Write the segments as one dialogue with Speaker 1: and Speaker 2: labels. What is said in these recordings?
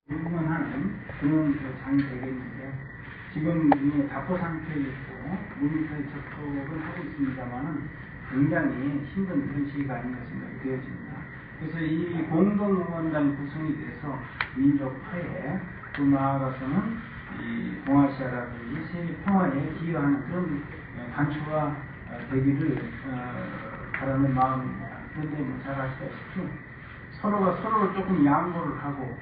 Speaker 1: 응원하는 그런 장이 되겠는데, 지금 이미 답보 상태에 있고 모니터에 접속을 하고 있습니다만은 굉장히 힘든 그런 시기가 아닌가 생각이 되어집니다. 그래서 이 공동응원단 구성이 돼서 민족 화해, 또 나아가서는 이 동아시아라든지 세계 평화에 기여하는 그런 단초가 되기를 바라는 마음입니다. 그런데 잘 아시다시피 서로가 서로를 조금 양보를 하고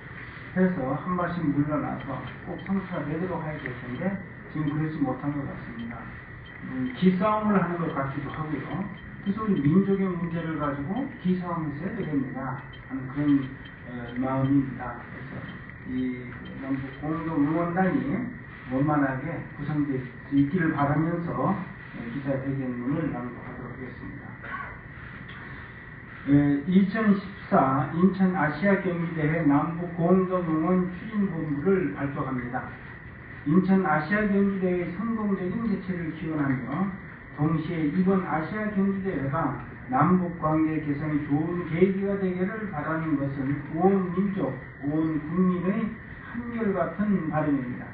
Speaker 1: 해서 한 발씩 물러나서 꼭 성사가 되도록 해야 될 텐데 지금 그러지 못한 것 같습니다. 기싸움을 하는 것 같기도 하고요. 그래서 우리 민족의 문제를 가지고 기싸움을 해야 되겠느냐 하는 그런 마음입니다. 그래서 이 남북 공동응원단이 원만하게 구성될 수 있기를 바라면서 기자회견문을 낭독하도록 하겠습니다. 2014 인천 아시아경기대회 남북공동응원 추진본부를 발표합니다. 인천 아시아경기대회의 성공적인 개최를 기원하며 동시에 이번 아시아경기대회가 남북관계 개선이 좋은 계기가 되기를 바라는 것은 온 민족, 온 국민의 한결같은 바람입니다.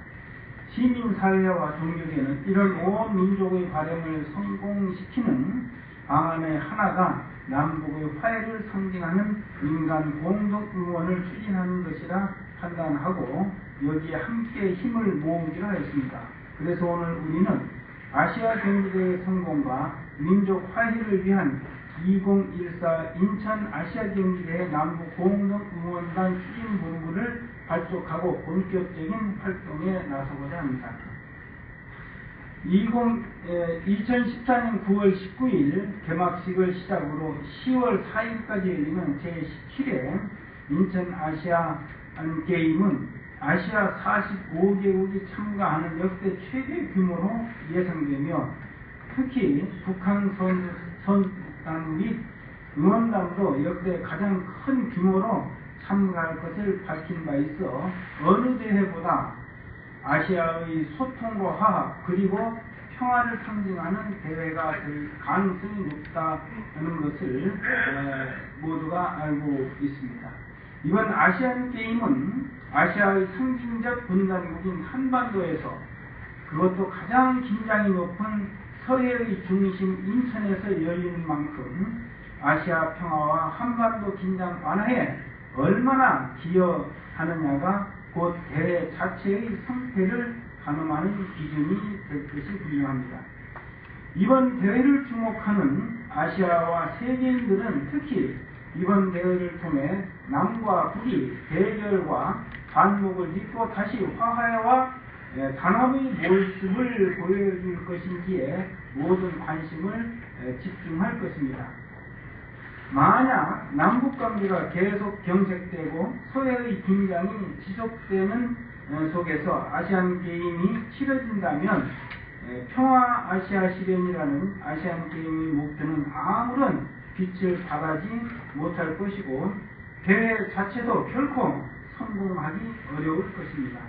Speaker 1: 시민사회와 종교계는 이런 온 민족의 바람을 성공시키는 방안의 하나가 남북의 화해를 상징하는 민간 공동응원을 추진하는 것이라 판단하고 여기에 함께 힘을 모으기로 했습니다. 그래서 오늘 우리는 아시아경기대회 성공과 민족 화해를 위한 2014 인천 아시아경기대회 남북공동응원단 추진본부를 발족하고 본격적인 활동에 나서고자 합니다. 2014년 9월 19일 개막식을 시작으로 10월 4일까지 열리는 제17회 인천 아시안 게임은 아시아 45개국이 참가하는 역대 최대 규모로 예상되며 특히 북한 선수단 및 응원단도 역대 가장 큰 규모로 참가할 것을 밝힌 바 있어 어느 대회보다 아시아의 소통과 화합 그리고 평화를 상징하는 대회가 될 가능성이 높다는 것을 모두가 알고 있습니다. 이번 아시안 게임은 아시아의 상징적 분단국인 한반도에서 그것도 가장 긴장이 높은 서해의 중심 인천에서 열리는 만큼 아시아 평화와 한반도 긴장 완화에 얼마나 기여하느냐가 곧 대회 자체의 성패를 가늠하는 기준이 될 것이 분명합니다. 이번 대회를 주목하는 아시아와 세계인들은 특히 이번 대회를 통해 남과 북이 대결과 반목을 딛고 다시 화해와 단합의 모습을 보여줄 것인지에 모든 관심을 집중할 것입니다. 만약 남북관계가 계속 경색되고 서해의 긴장이 지속되는 속에서 아시안게임이 치러진다면 평화 아시아 실현이라는 아시안게임의 목표는 아무런 빛을 발하지 못할 것이고 대회 자체도 결코 성공하기 어려울 것입니다.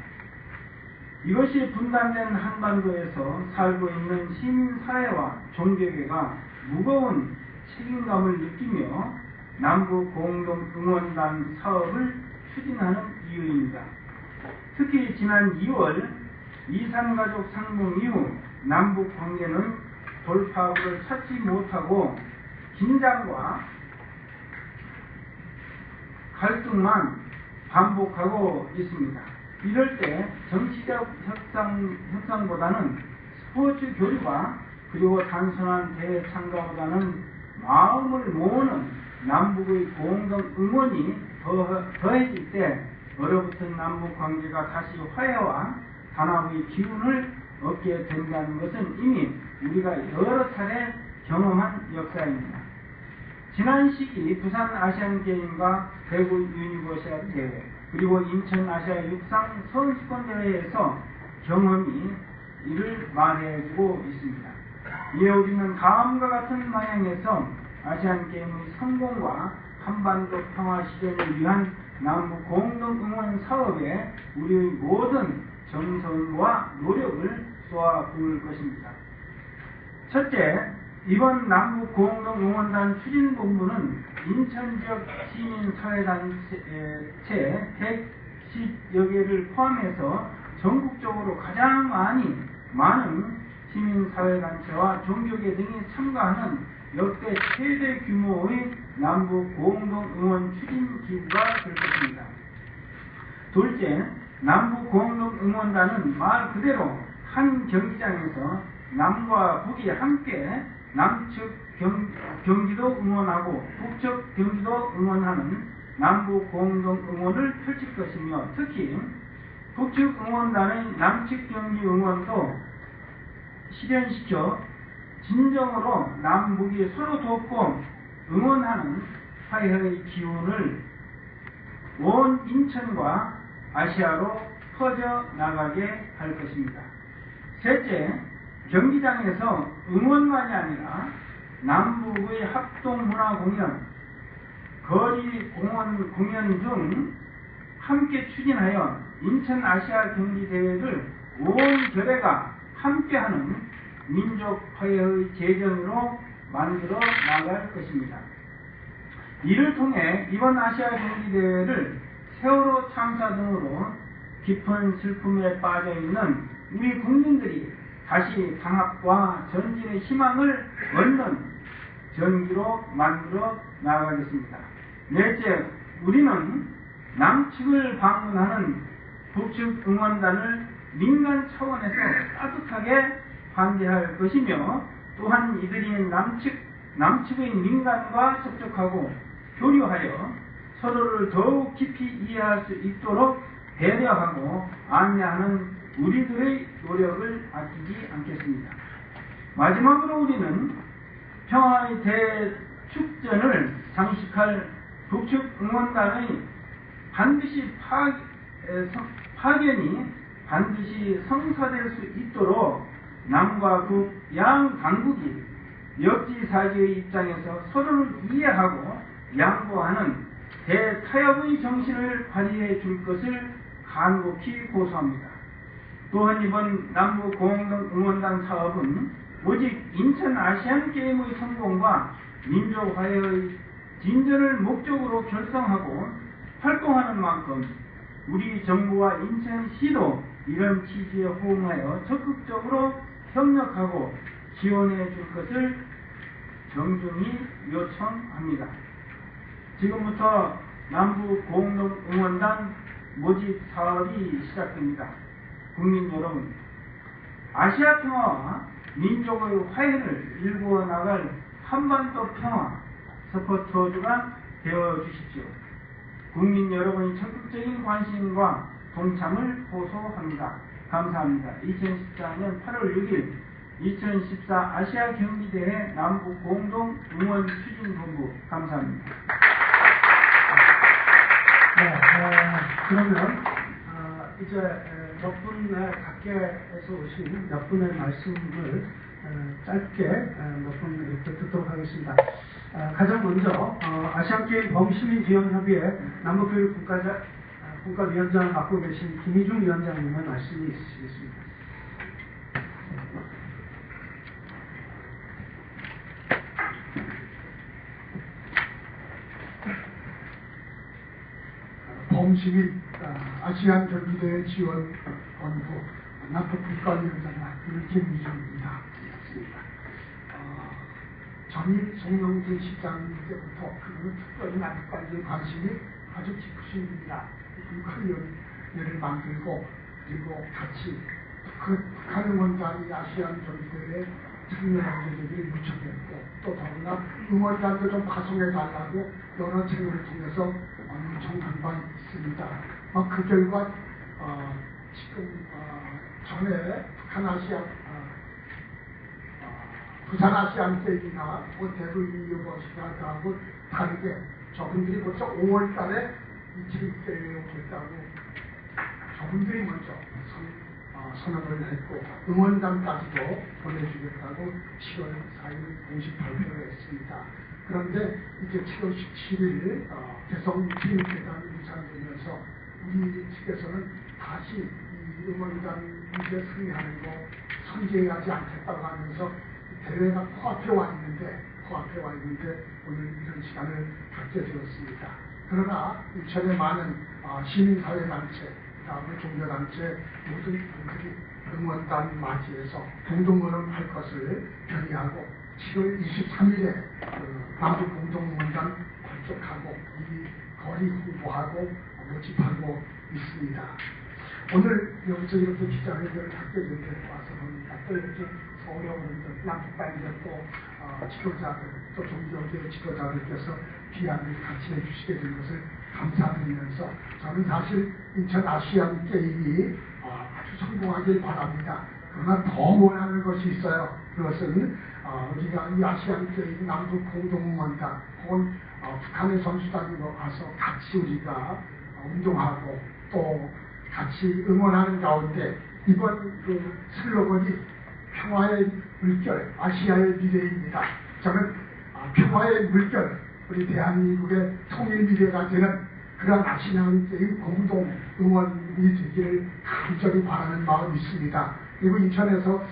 Speaker 1: 이것이 분단된 한반도에서 살고 있는 시민사회와 종교계가 무거운 책임감을 느끼며 남북 공동응원단 사업을 추진하는 이유입니다. 특히 지난 2월 이산가족 상봉 이후 남북 관계는 돌파구를 찾지 못하고 긴장과 갈등만 반복하고 있습니다. 이럴 때 정치적 협상보다는 스포츠 교류가 그리고 단순한 대회 참가보다는 마음을 모으는 남북의 공동 응원이 더해질 때 얼어붙은 남북 관계가 다시 화해와 단합의 기운을 얻게 된다는 것은 이미 우리가 여러 차례 경험한 역사입니다. 지난 시기 부산 아시안게임과 대구 유니버시아드 대회 그리고 인천 아시아 육상 선수권 대회에서 경험이 이를 말해주고 있습니다. 이에 우리는 다음과 같은 방향에서 아시안게임의 성공과 한반도 평화 실현을 위한 남북 공동응원 사업에 우리의 모든 정성과 노력을 쏟아부을 것입니다. 첫째, 이번 남북 공동응원단 추진본부는 인천 지역 시민사회단체 110여 개를 포함해서 전국적으로 가장 많은 시민사회단체와 종교계 등이 참가하는 역대 최대 규모의 남북 공동 응원 추진 기구가 될 것입니다. 둘째, 남북 공동 응원단은 말 그대로 한 경기장에서 남과 북이 함께 남측 경기도 응원하고 북측 경기도 응원하는 남북 공동 응원을 펼칠 것이며, 특히 북측 응원단의 남측 경기 응원도 실현시켜 진정으로 남북이 서로 돕고 응원하는 화해의 기운을 온 인천과 아시아로 퍼져 나가게 할 것입니다. 셋째, 경기장에서 응원만이 아니라 남북의 합동문화 공연, 거리 공연 등 함께 추진하여 인천 아시아 경기대회를 온 결의가 함께하는 민족 화해의 재정으로 만들어 나갈 것입니다. 이를 통해 이번 아시아 경기대회를 세월호 참사 등으로 깊은 슬픔에 빠져 있는 우리 국민들이 다시 방합과 전진의 희망을 얻는 전기로 만들어 나가겠습니다. 넷째, 우리는 남측을 방문하는 북측 응원단을 민간 차원에서 따뜻하게 환대할 것이며, 또한 이들이 남측의 민간과 접촉하고 교류하여 서로를 더욱 깊이 이해할 수 있도록 배려하고 안내하는 우리들의 노력을 아끼지 않겠습니다. 마지막으로 우리는 평화의 대축전을 장식할 북측 응원단의 파견이 반드시 성사될 수 있도록 남과 북 양 당국이 역지사지의 입장에서 서로를 이해하고 양보하는 대타협의 정신을 발휘해 줄 것을 간곡히 고소합니다. 또한 이번 남북 공동 응원단 사업은 오직 인천 아시안 게임의 성공과 민족 화해의 진전을 목적으로 결성하고 활동하는 만큼 우리 정부와 인천시도 이런 취지에 호응하여 적극적으로 협력하고 지원해 줄 것을 정중히 요청합니다. 지금부터 남북 공동 응원단 모집 사업이 시작됩니다. 국민 여러분, 아시아 평화와 민족의 화해를 일구어 나갈 한반도 평화 서포터즈가 되어 주십시오. 국민 여러분의 적극적인 관심과 동참을 호소합니다. 감사합니다. 2014년 8월 6일 2014 아시아 경기대회 남북 공동 응원 추진본부. 감사합니다.
Speaker 2: 네, 그러면 이제 몇 분의 각계에서 오신 몇 분의 말씀을 짧게 몇 분 이렇게 듣도록 하겠습니다. 가장 먼저 아시안게임 범시민지원협의회 남북교육 분과위원장을 맡고 계신 김희중 위원장님의 말씀이 있으시겠습니다.
Speaker 3: 범시민 아시안 경기대회 지원본부 남북국가위원장 맡은 김희중입니다. 전임 송영길 시장 때부터 그분은 특별히 남북관계에 관심이 아주 깊으신 분이다. 국가위원회를 만들고 그리고 같이 북한 응원단이 아시안 경기대회에 참여한 적들이 무척 됐고, 또 더구나 응원단도 좀 파송해달라고 여러 채널을 통해서 요청한 바 있습니다. 그 결과 지금 전에 부산 아시안 게임이나 대구 유니버시티하고 다르게 저분들이 벌써 5월 달에 이팀 대회에 오겠다고 저분들이 먼저 선언을 했고, 응원단까지도 보내주겠다고 7월 4일 공식 발표를 했습니다. 그런데 이제 7월 17일 개성 체육회장이 무산되면서 우리 측에서는 다시 이 응원단 문제 승리하는 거 선제하지 않겠다고 하면서 대회가 코앞에 와 있는데 오늘 이런 시간을 갖게 되었습니다. 그러나 인천의 많은 시민사회단체, 그다음에 종교단체 모든 분들이 응원단 맞이해서 공동응원할 것을 결의하고 7월 23일에 남북 공동응원단 발족하고 이 거리 홍보하고 모집하고 있습니다. 오늘 여기서 이렇게 기자회견을 하게 된 데 와서 보니까 또 이렇게 서울에 오는 남북단계 또 지도자들 또 종교계 지도자들께서 귀함을 같이 해주시게 된 것을 감사드리면서 저는 사실 인천 아시안 게임이 아주 성공하길 바랍니다. 그러나 더 원하는 것이 있어요. 그것은 우리가 이 아시안 게임 남북 공동응원단 혹은 북한의 선수단이 와서 같이 우리가 운동하고 또 같이 응원하는 가운데 이번 그 슬로건이 평화의 물결, 아시아의 미래입니다. 저는 평화의 물결, 우리 대한민국의 통일 미래가 되는 그런 아시안 게임 공동 응원이 되기를 간절히 바라는 마음이 있습니다. 그리고 인천에서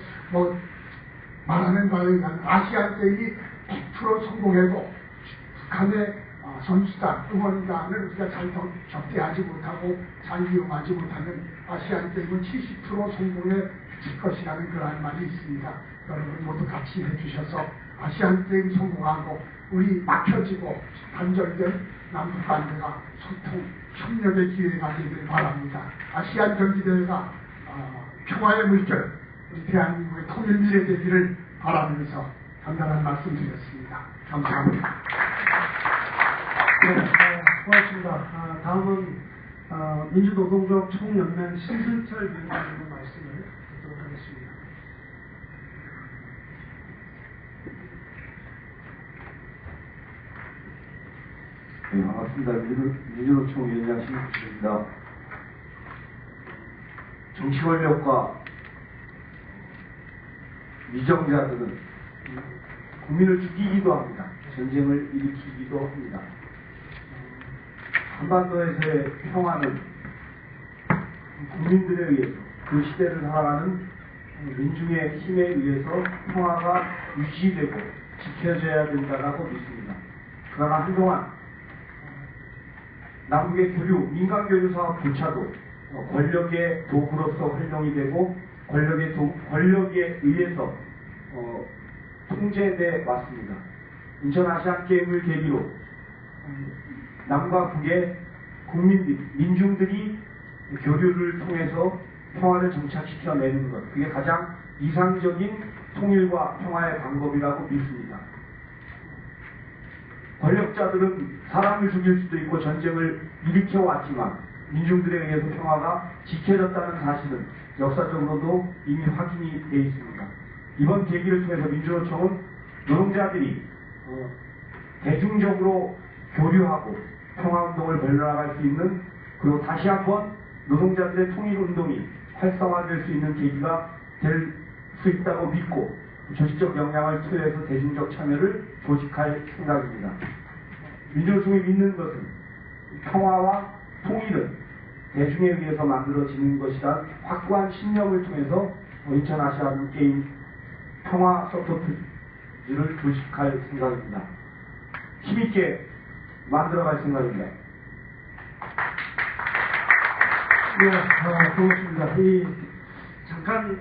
Speaker 3: 말하는 바에 의하면 아시안 게임이 100% 성공해도 북한의 선수단, 응원단을 우리가 잘 접대하지 못하고 잘 이용하지 못하는 아시안 게임은 70% 성공에 그칠 것이라는 그러한 말이 있습니다. 여러분 모두 같이 해주셔서 아시안 게임 성공하고 우리 막혀지고 단절된 남북관계가 소통, 협력의 기회가 되기를 바랍니다. 아시안 경기대회가 평화의 물결, 우리 대한민국의 통일 미래 되기를 바라면서 간단한 말씀 드렸습니다. 감사합니다.
Speaker 2: 네, 고맙습니다. 다음은 민주노동조합 총연맹 신승철 위원장님 말씀을 듣도록 하겠습니다.
Speaker 4: 네, 반갑습니다. 민주노총 위원장 신승철입니다. 정치 권력과 위정자들은 국민을 죽이기도 합니다. 전쟁을 일으키기도 합니다. 한반도에서의 평화는 국민들에 의해서 그 시대를 살아가는 민중의 힘에 의해서 평화가 유지되고 지켜져야 된다고 믿습니다. 그러나 한동안 남북의 교류, 민간교류 사업조차도 권력의 도구로서 활용이 되고 권력에 의해서 통제돼 왔습니다. 인천 아시안게임을 계기로 남과 북의 국민들이, 민중들이 교류를 통해서 평화를 정착시켜내는 것, 그게 가장 이상적인 통일과 평화의 방법이라고 믿습니다. 권력자들은 사람을 죽일 수도 있고 전쟁을 일으켜왔지만 민중들에 의해서 평화가 지켜졌다는 사실은 역사적으로도 이미 확인이 되어 있습니다. 이번 계기를 통해서 민주노총은 노동자들이 대중적으로 교류하고 평화운동을 벌려나갈 수 있는, 그리고 다시 한번 노동자들의 통일운동이 활성화될 수 있는 계기가 될 수 있다고 믿고 조직적 역량을 투여해서 대중적 참여를 조직할 생각입니다. 민주노총이 믿는 것은 평화와 통일은 대중에 의해서 만들어지는 것이란 확고한 신념을 통해서 인천 아시안 게임 평화 서포트를 조직할 생각입니다. 힘있게 만들어갈 생각입니다.
Speaker 2: 네, 고맙습니다. 잠깐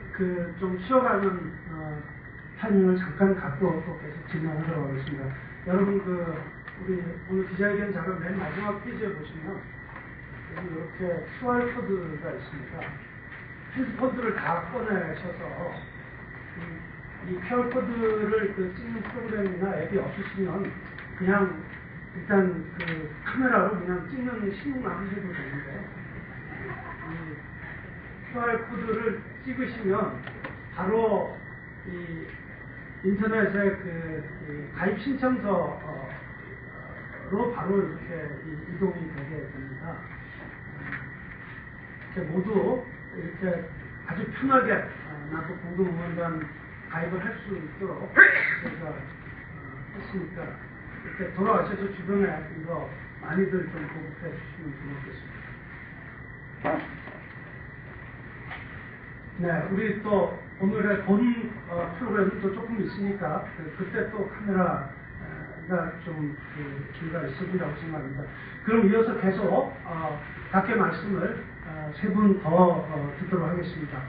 Speaker 2: 좀 쉬어가는 타이밍을 잠깐 갖고 또 계속 진행하도록 하겠습니다. 여러분 우리 오늘 기자회견 자료 맨 마지막 페이지에 보시면 여기 이렇게 QR 코드가 있습니다. 핸드폰들을 다 꺼내셔서 이 QR 코드를 찍는 프로그램이나 앱이 없으시면 그냥 일단 카메라로 그냥 찍는 신호만 하셔도 되는데 QR 코드를 찍으시면 바로 이 인터넷에 가입 신청서로 바로 이렇게 이동이 되게 됩니다. 이렇게 모두 이렇게 아주 편하게 남북 공동응원단 가입을 할 수 있도록 저희가 했으니까 이렇게 돌아가셔서 주변에 이거 많이들 좀 보급해 주시면 고맙겠습니다. 네, 우리 또 오늘의 본 프로그램도 조금 있으니까 그때 또 카메라 좀 기회가 있으리라고 생각합니다. 그럼 이어서 계속 각계 말씀을 세 분 더 듣도록 하겠습니다.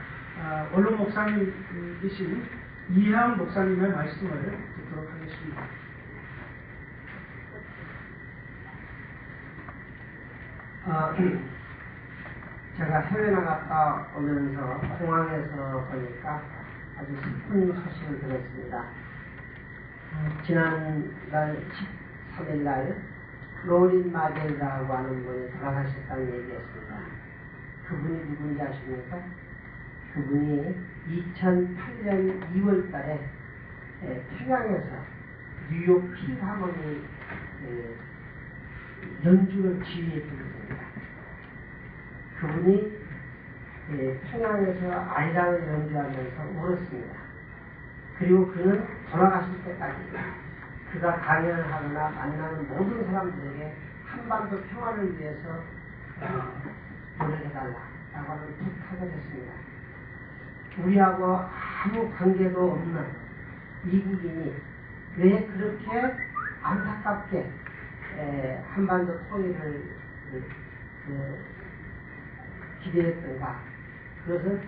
Speaker 2: 원로 목사님이신 이향 목사님의 말씀을 듣도록 하겠습니다.
Speaker 5: 제가 해외 나갔다 오면서 공항에서 보니까 아주 슬픈 소식을 들었습니다. 지난달 13일날 로린 마겔이라고 하는 분이 돌아가셨다는 얘기였습니다. 그분이 누군지 아십니까? 그분이 2008년 2월달에 평양에서 뉴욕 필하모니 연주를 지휘했던 분입니다. 그분이 평양에서 아리랑을 연주하면서 울었습니다. 그리고 그는 돌아가실 때까지 그가 강연을 하거나 만나는 모든 사람들에게 한반도 평화를 위해서 노력해달라고 하는 부탁을 했습니다. 우리하고 아무 관계도 없는 미국인이 왜 그렇게 안타깝게 한반도 통일을 기대했던가. 그것은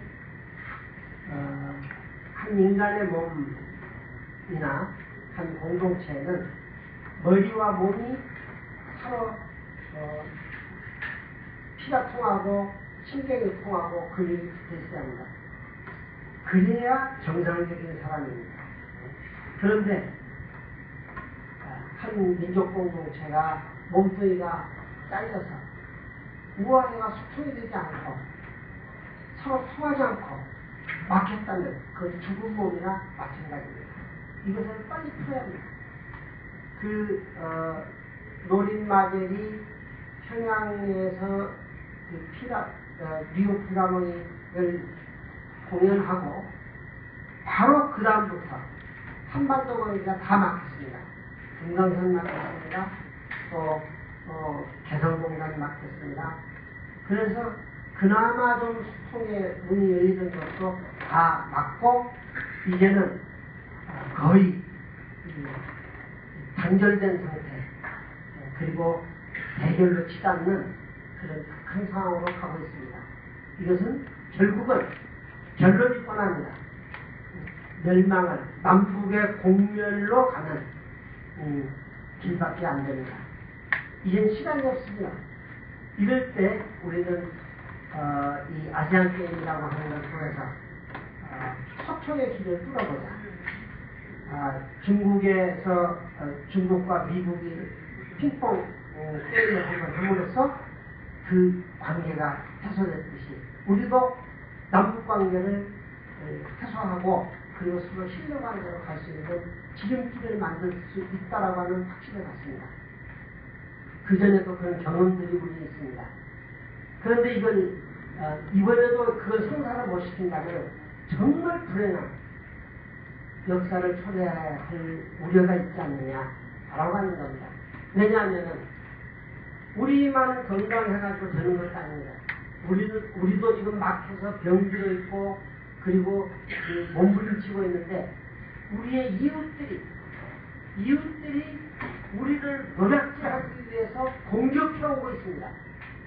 Speaker 5: 한 인간의 몸이나 한 공동체는 머리와 몸이 서로 피가 통하고 신경이 통하고 근육이 붙어있어야 합니다. 그래야 정상적인 사람입니다. 그런데 한 민족 공동체가 몸뚱이가 잘려서 우아래가 소통이 되지 않고 서로 통하지 않고 막혔다면 그건 죽은 몸이나 마찬가지입니다. 이것을 빨리 풀어야 합니다. 로린 마겔이 평양에서 뉴욕 필하모니를 공연하고 바로 그 다음부터 한반도 거리가 다 막혔습니다. 금강산 막혔습니다. 또 개성공단 막혔습니다. 그래서 그나마 좀 소통의 문이 열리던 것도 다 막고 이제는 거의 단절된 상태, 그리고 대결로 치닫는 그런 큰 상황으로 가고 있습니다. 이것은 결국은 결론이 뻔합니다. 멸망을 남북의 공멸로 가는 길밖에 안 됩니다. 이젠 시간이 없습니다. 이럴 때 우리는 이 아시안 게임이라고 하는 걸 통해서 소통의 길을 뚫어보자. 중국에서 중국과 미국이 핑퐁 게임을 한번 함으로써 그 관계가 해소됐듯이 우리도 남북 관계를 해소하고 그리고 서로 신뢰 관계로 갈 수 있는 지름길을 만들 수 있다라고 하는 확신을 갖습니다. 그전에도 그런 경험들이 우리 있습니다. 그런데 이걸 이번에도 그걸 성사를 못 시킨다면 정말 불행한 역사를 초래할 우려가 있지 않느냐라고 하는 겁니다. 왜냐하면 우리만 건강해가지고 되는 것도 아닙니다. 우리도 지금 막혀서 병들어 있고 그리고 몸부림치고 있는데 우리의 이웃들이 우리를 노략질하기 위해서 공격해오고 있습니다.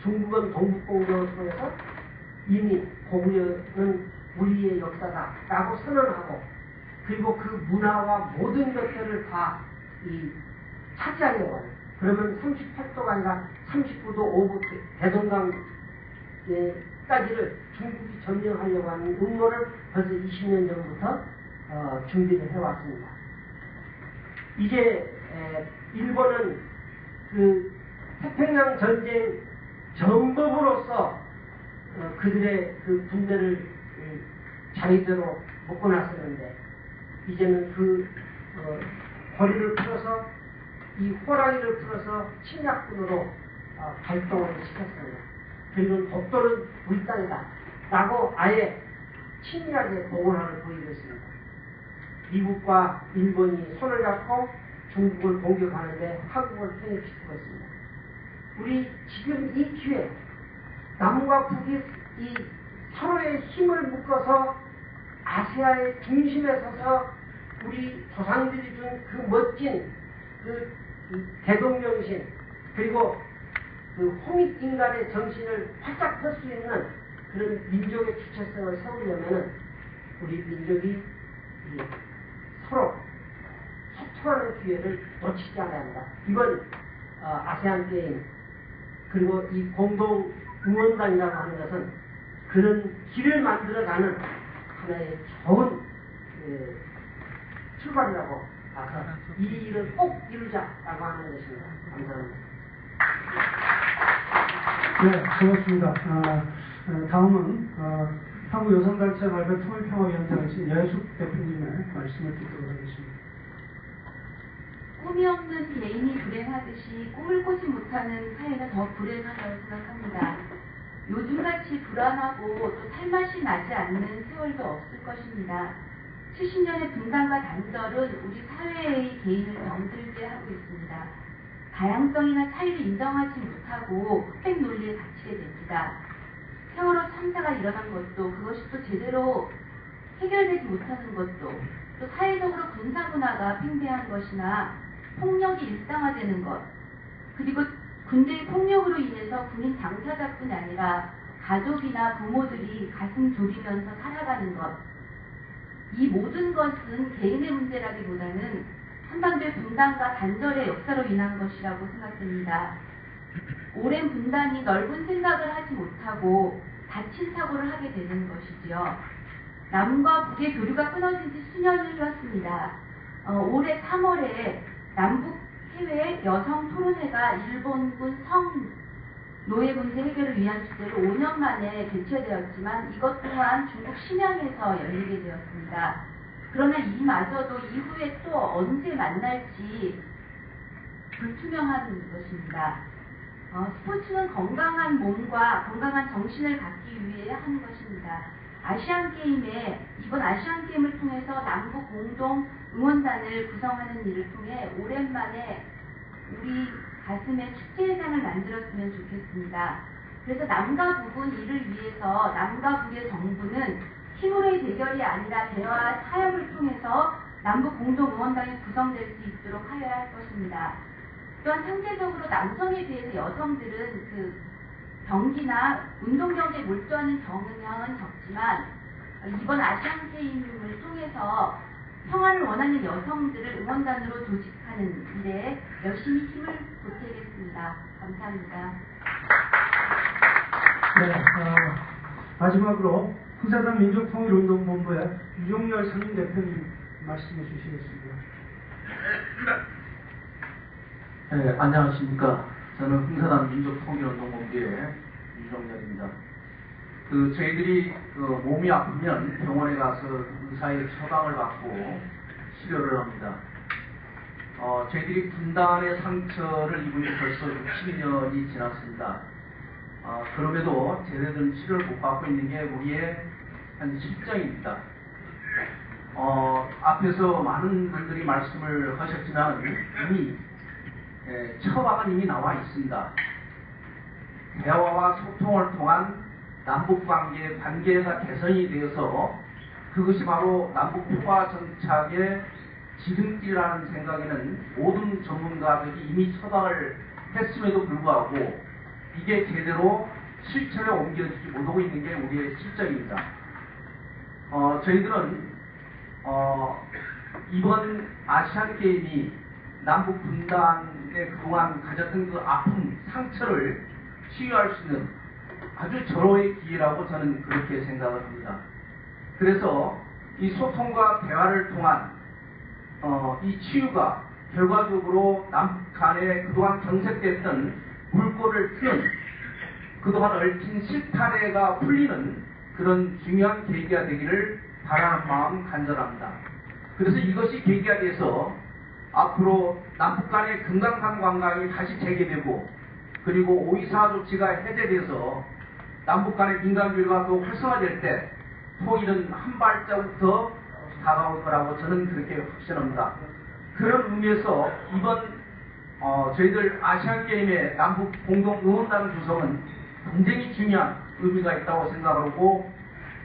Speaker 5: 중국은 동북공격을 통해서 이미 고구려는 우리의 역사다라고 선언하고 그리고 그 문화와 모든 것들을 다 차지하려고 해요. 그러면 38도가 아니라 39도 오브 대동강까지를 중국이 점령하려고 하는 음모를 벌써 20년 전부터 준비를 해왔습니다. 이제 일본은 그 태평양 전쟁 정법으로서 그들의 그 군대를 자리대로 묶어놨었는데 이제는 그 거리를 풀어서 이 호랑이를 풀어서 침략군으로 발동을 시켰습니다. 그리고 독도는 우리 땅이다 라고 아예 친밀하게 보고를 보이고 있습니다. 미국과 일본이 손을 잡고 중국을 공격하는데 한국을 편입시키고 있습니다. 우리 지금 이 기회 남과 북이 이 서로의 힘을 묶어서 아시아의 중심에 서서 우리 조상들이 준 그 멋진 그 대동정신 그리고 그 홍익인간의 정신을 활짝 펼 수 있는 그런 민족의 주체성을 세우려면은 우리 민족이 서로 소통하는 기회를 놓치지 않아야 합니다. 이번 아세안 게임 그리고 이 공동 응원단이라고 하는 것은 그런 길을 만들어가는 하나의 좋은 출발이라고 봐서 이 일을 꼭 이루자라고 하는 것입니다. 감사합니다.
Speaker 2: 네, 고맙습니다. 다음은 한국여성단체 말별 통일평화위원장이신 여혜숙 대표님의 말씀을 듣도록 하겠습니다.
Speaker 6: 꿈이 없는 개인이 불행하듯이 꿈을 꾸지 못하는 사회가 더 불행하다고 생각합니다. 요즘같이 불안하고 또 살맛이 나지 않는 세월도 없을 것입니다. 70년의 분단과 단절은 우리 사회의 개인을 병들게 하고 있습니다. 다양성이나 차이를 인정하지 못하고 흑백 논리에 갇히게 됩니다. 세월호 참사가 일어난 것도 그것이 또 제대로 해결되지 못하는 것도 또 사회적으로 군사문화가 팽배한 것이나 폭력이 일상화되는 것 그리고 군대의 폭력으로 인해서 군인 당사자뿐 아니라 가족이나 부모들이 가슴 졸이면서 살아가는 것 이 모든 것은 개인의 문제라기보다는 한반도의 분단과 단절의 역사로 인한 것이라고 생각됩니다. 오랜 분단이 넓은 생각을 하지 못하고 다친 사고를 하게 되는 것이지요. 남과 북의 교류가 끊어진 지 수년이 흘렀습니다. 올해 3월에 남북 해외 여성 토론회가 일본군 노예 문제 해결을 위한 주제로 5년 만에 개최되었지만 이것 또한 중국 심양에서 열리게 되었습니다. 그러나 이마저도 이후에 또 언제 만날지 불투명한 것입니다. 스포츠는 건강한 몸과 건강한 정신을 갖기 위해 하는 것입니다. 이번 아시안게임을 통해서 남북 공동 응원단을 구성하는 일을 통해 오랜만에 우리 가슴에 축제회장을 만들었으면 좋겠습니다. 그래서 남과 북은 이를 위해서 남과 북의 정부는 힘으로의 대결이 아니라 대화와 타협을 통해서 남북 공동 응원단이 구성될 수 있도록 하여야 할 것입니다. 또한 상대적으로 남성에 비해서 여성들은 그 경기나 운동 경기에 몰두하는 경향은 적지만 이번 아시안 게임을 통해서 평화를 원하는 여성들을 응원단으로 조직하는 일에 열심히 힘을 보태겠습니다. 감사합니다.
Speaker 2: 네, 마지막으로 흥사단 민족통일운동본부의 유종열 상임대표님 말씀해 주시겠습니다.
Speaker 7: 네, 안녕하십니까. 저는 흥사단 민족통일운동본부의 유종열입니다. 저희들이 몸이 아프면 병원에 가서 의사의 처방을 받고 치료를 합니다. 저희들이 분단의 상처를 입은 지 벌써 60년이 지났습니다. 그럼에도 제대로 치료를 못 받고 있는 게 우리의 한 실정입니다. 앞에서 많은 분들이 말씀을 하셨지만 이미 처방은 이미 나와 있습니다. 대화와 소통을 통한 남북관계의 관계가 개선이 되어서 그것이 바로 남북 평화 정착의 지름길이라는 생각에는 모든 전문가들이 이미 처방을 했음에도 불구하고 이게 제대로 실천에 옮겨지지 못하고 있는 게 우리의 실정입니다. 저희들은 이번 아시안게임이 남북 분단에 그동안 가졌던 그 아픔, 상처를 치유할 수 있는 아주 절호의 기회라고 저는 그렇게 생각을 합니다. 그래서 이 소통과 대화를 통한 이 치유가 결과적으로 남북 간에 그동안 경색됐던 물꼬를 트는 그동안 얽힌 실타래가 풀리는 그런 중요한 계기가 되기를 바라는 마음 간절합니다. 그래서 이것이 계기가 돼서 앞으로 남북 간의 금강산 관광이 다시 재개되고 그리고 5.24 조치가 해제돼서 남북 간의 민간교류가 또 활성화될 때 통일은 한 발자국 더 다가올 거라고 저는 그렇게 확신합니다. 그런 의미에서 이번 저희들 아시안게임의 남북 공동 응원단 구성은 굉장히 중요한 의미가 있다고 생각하고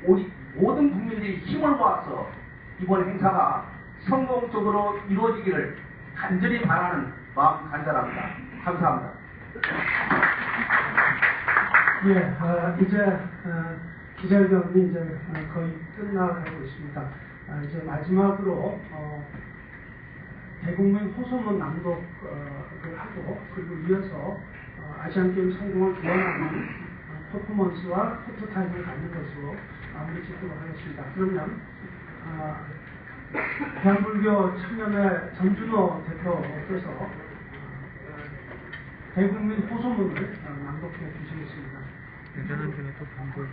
Speaker 7: 우리 모든 국민들이 힘을 모아서 이번 행사가 성공적으로 이루어지기를 간절히 바라는 마음 간절합니다. 감사합니다.
Speaker 2: 예, 이제 기자회견이 이제 거의 끝나가고 있습니다. 이제 마지막으로 대국민 호소문 낭독을 하고 그리고 이어서 아시안게임 성공을 기원하는 퍼포먼스와 포토타임을 갖는 것으로 마무리 짓도록 하겠습니다. 그러면 대한불교 청년회 전준호 대표께서 대국민 호소문을 낭독해 주시겠습니다.
Speaker 8: 대전한 중에 또 방법이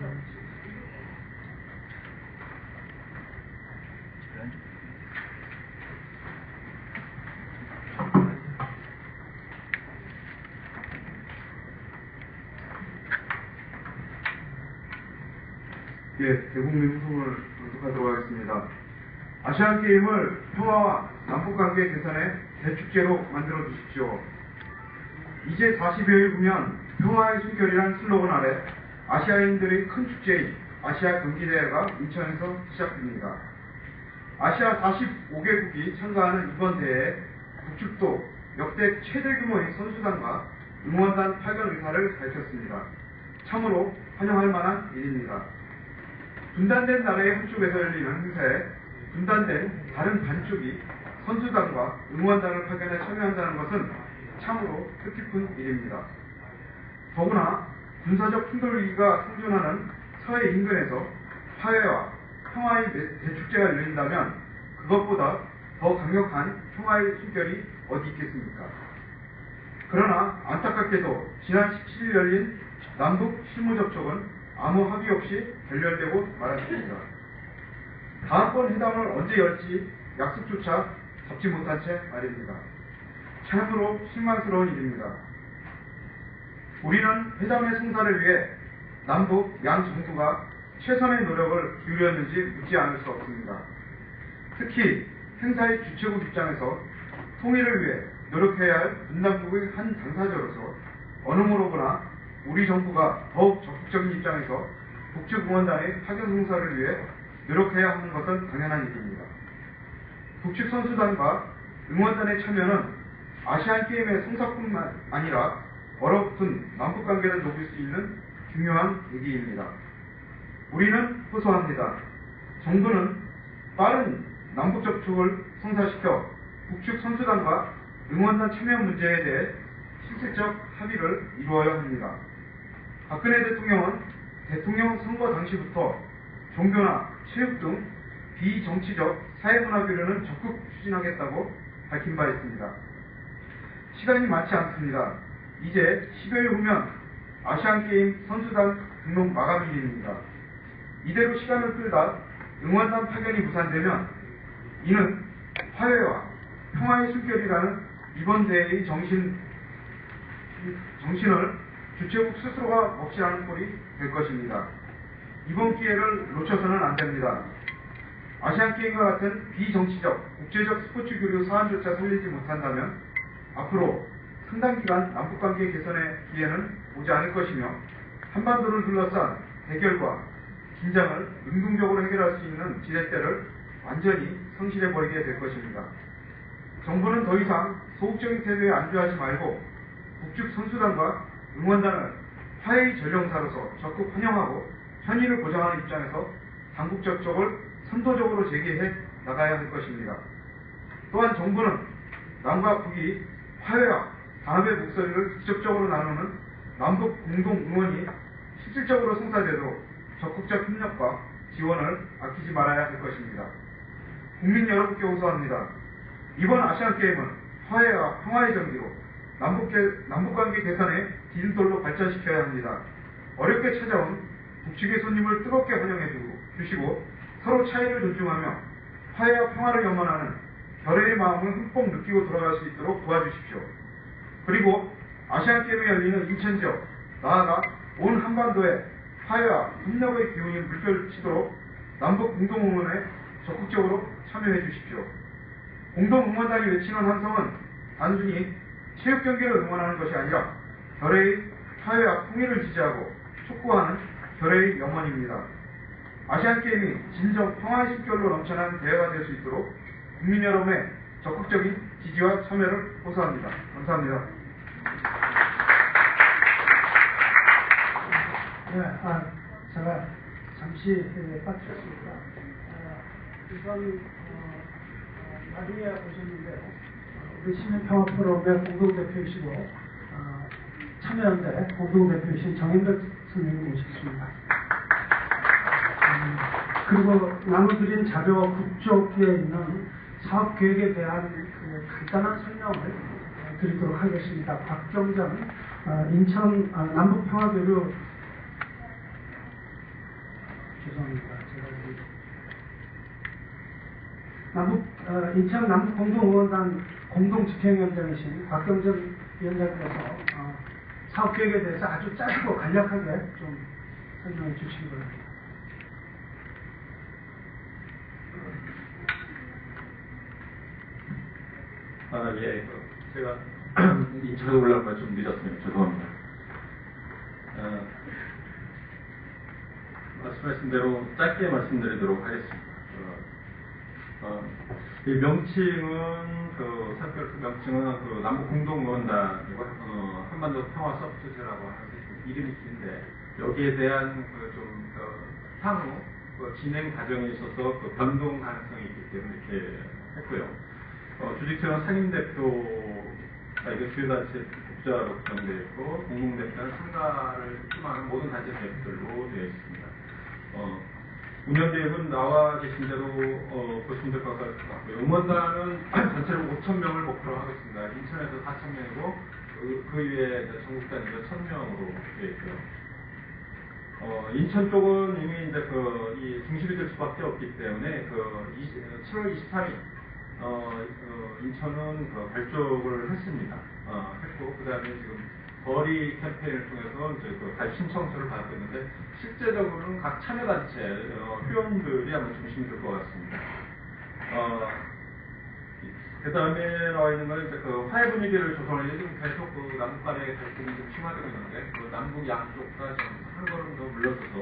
Speaker 9: 예, 대국민 후송을 낭독하도록 하겠습니다. 아시안게임을 평화와 남북관계 개선의 대축제로 만들어 주십시오. 이제 40여일 후면 평화의 숨결이란 슬로건 아래 아시아인들의 큰 축제인 아시아 경기대회가 인천에서 시작됩니다. 아시아 45개국이 참가하는 이번 대회에 북측도 역대 최대 규모의 선수단과 응원단 파견 의사를 밝혔습니다. 참으로 환영할 만한 일입니다. 분단된 나라의 한쪽에서 열리는 행사에 분단된 다른 반쪽이 선수단과 응원단을 파견해 참여한다는 것은 참으로 뜻깊은 일입니다. 더구나 군사적 충돌 위기가 생존하는 서해 인근에서 화해와 평화의 대축제가 열린다면 그것보다 더 강력한 평화의 숨결이 어디 있겠습니까? 그러나 안타깝게도 지난 17일 열린 남북 실무접촉은 아무 합의 없이 결렬되고 말았습니다. 다음번 회담을 언제 열지 약속조차 잡지 못한 채 말입니다. 참으로 실망스러운 일입니다. 우리는 회담의 성사를 위해 남북 양 정부가 최선의 노력을 기울였는지 묻지 않을 수 없습니다. 특히 행사의 주최국 입장에서 통일을 위해 노력해야 할 분단국의 한 당사자로서 어느 모로구나 우리 정부가 더욱 적극적인 입장에서 북측 응원단의 파견 성사를 위해 노력해야 하는 것은 당연한 일입니다. 북측 선수단과 응원단의 참여는 아시안게임의 성사뿐만 아니라 얼어붙은 남북관계를 녹일 수 있는 중요한 계기입니다. 우리는 호소합니다. 정부는 빠른 남북접촉을 성사시켜 북측 선수단과 응원단 참여 문제에 대해 실질적 합의를 이루어야 합니다. 박근혜 대통령은 대통령 선거 당시부터 종교나 체육 등 비정치적 사회문화 교류는 적극 추진하겠다고 밝힌 바 있습니다. 시간이 많지 않습니다. 이제 10여일 후면 아시안게임 선수단 등록 마감일입니다. 이대로 시간을 끌다 응원단 파견이 무산되면 이는 화해와 평화의 숨결이라는 이번 대회의 정신을 주최국 스스로가 몫이라는 꼴이 될 것입니다. 이번 기회를 놓쳐서는 안 됩니다. 아시안게임과 같은 비정치적, 국제적 스포츠 교류 사안조차 살리지 못한다면 앞으로 상당 기간 남북관계 개선의 기회는 오지 않을 것이며 한반도를 둘러싼 대결과 긴장을 능동적으로 해결할 수 있는 지렛대를 완전히 성실해버리게 될 것입니다. 정부는 더 이상 소극적인 태도에 안주하지 말고 북측 선수단과 응원단을 화해의 전령사로서 적극 환영하고 편의를 보장하는 입장에서 당국적 적을 선도적으로 제기해 나가야 할 것입니다. 또한 정부는 남과 북이 화해와 단합의 목소리를 직접적으로 나누는 남북 공동 응원이 실질적으로 성사되도록 적극적 협력과 지원을 아끼지 말아야 할 것입니다. 국민 여러분께 호소합니다. 이번 아시안게임은 화해와 평화의 정기로 남북관계 개선의 디딤돌로 발전시켜야 합니다. 어렵게 찾아온 북측의 손님을 뜨겁게 환영해 주시고 서로 차이를 존중하며 화해와 평화를 염원하는 결의의 마음을 흠뻑 느끼고 돌아갈 수 있도록 도와주십시오. 그리고 아시안게임에 열리는 인천 지역, 나아가 온 한반도에 화해와 협력의 기운이 물결치도록 남북 공동응원에 적극적으로 참여해 주십시오. 공동응원단이 외치는 함성은 단순히 체육 경기를 응원하는 것이 아니라 결의의 화해와 통일을 지지하고 촉구하는 결의의 염원입니다. 아시안게임이 진정 평화의 숨결로 넘쳐난 대회가 될 수 있도록 국민 여러분의 적극적인 지지와 참여를 호소합니다. 감사합니다.
Speaker 2: 네, 제가 잠시 빠뜨렸습니다. 이번 나중에 오셨는데 우리 시민평화포럼의 공동대표이시고 참여연대 공동대표이신 정인덕 선생님 모셨습니다. 그리고 나눠드린 자료 국조기에 있는 사업계획에 대한 그 간단한 설명을 드리도록 하겠습니다. 박경정 인천 남북평화교류 죄송합니다. 제가 인천 남북공동의원단 공동집행위원장이신 박경정 위원장께서 사업계획에 대해서 아주 짧고 간략하게 좀 설명해 주시기 바랍니다.
Speaker 10: 예, 제가 인천에 올라가면 좀 늦었습니다. 죄송합니다. 말씀하신 대로 짧게 말씀드리도록 하겠습니다. 이 명칭은 명칭은 남북공동의원단이고 한반도 평화 서포트제라고 하는 이름이 긴데 여기에 대한 향후 진행 과정에 있어서 변동 가능성이 있기 때문에 이렇게 했고요. 주직처는 상임대표가 이게 주요단체 대표자로 구성되어 있고 공동대표는 참가를 희망하는 모든 단체 대표들로 되어 있습니다. 운영계획은 나와 계신 대로 보시면 될 것 같고요. 응원단은 전체로 5,000명을 목표로 하겠습니다. 인천에서 4,000명이고 그 위에 전국 단위로 1,000명으로 되어 있고요. 인천 쪽은 이미 이제 이 중심이 될 수밖에 없기 때문에 7월 23일 인천은 발족을 했습니다. 했고 그다음에 지금 거리 캠페인을 통해서 이제 가입 신청서를 받고 있는데 실제적으로는 각 참여단체 회원들이 아마 중심이 될 것 같습니다. 그 다음에 나와 있는 건 이제 화해 분위기를 조성하려고 지금 계속 남북 간의 갈등이 좀 심화되고 있는데 남북 양쪽과 좀 한 걸음 더 물러서서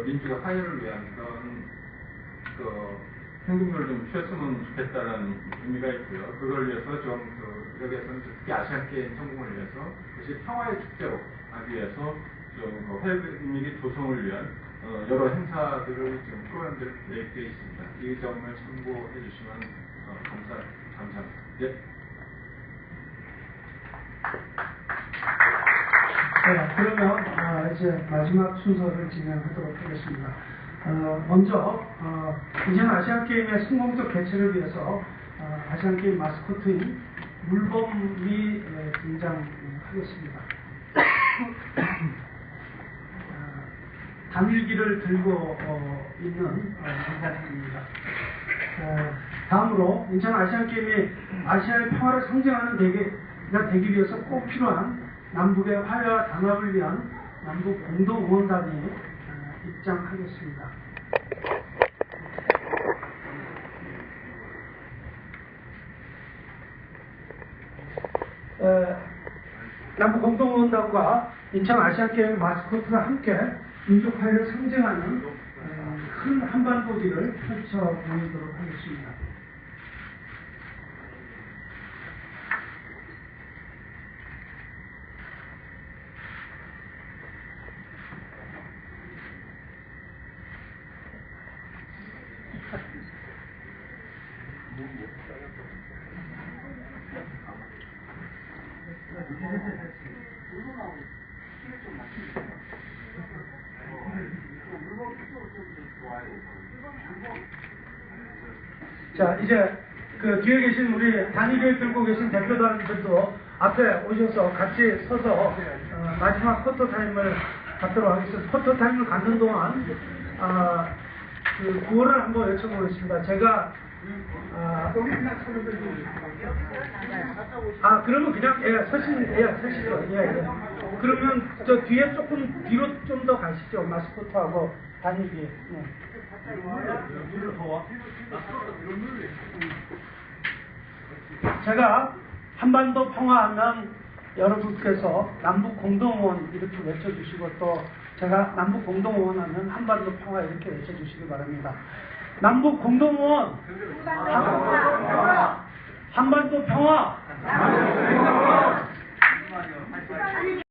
Speaker 10: 민주화 화해를 위한 그런 행동을 좀 취했으면 좋겠다는 의미가 있고요. 그걸 위해서 여기에서는 특히 아시안게임 성공을 위해서 그것이 평화의 축제로 하기 위해서 좀 화해 분위기 조성을 위한 여러 행사들을 지금 프로그램들을 계획되어 있습니다. 이 점을 참고해 주시면 감사합니다. 예.
Speaker 2: 네, 그러면 이제 마지막 순서를 진행하도록 하겠습니다. 먼저 인천 아시안게임의 성공적 개최를 위해서 아시안게임 마스코트인 물범이 등장하겠습니다. 단일기를 들고 있는 인사입니다. 다음으로 인천 아시안게임이 아시아의 평화를 상징하는 대회가 되기 위해서 꼭 필요한 남북의 화해와 단합을 위한 남북 공동응원단이 입장하겠습니다. 남북 공동응원단과 인천 아시안게임 마스코트가 함께 민족 화해를 상징하는 큰 한반도기를 펼쳐 보이도록 하겠습니다. 자, 이제 뒤에 계신 우리 단일을 들고 계신 대표단들도 앞에 오셔서 같이 서서 마지막 포토타임을 갖도록 하겠습니다. 포토타임을 갖는 동안 구호를 한번 외쳐보겠습니다. 제가 그러면 그냥 서시죠. 그러면 저 뒤에 조금 뒤로 좀 더 가시죠. 마스코트하고 단일기. 제가 한반도 평화하면 여러분께서 남북 공동응원 이렇게 외쳐주시고 또 제가 남북 공동응원하면 한반도 평화 이렇게 외쳐주시기 바랍니다. 남북 공동응원
Speaker 11: 한반도 평화!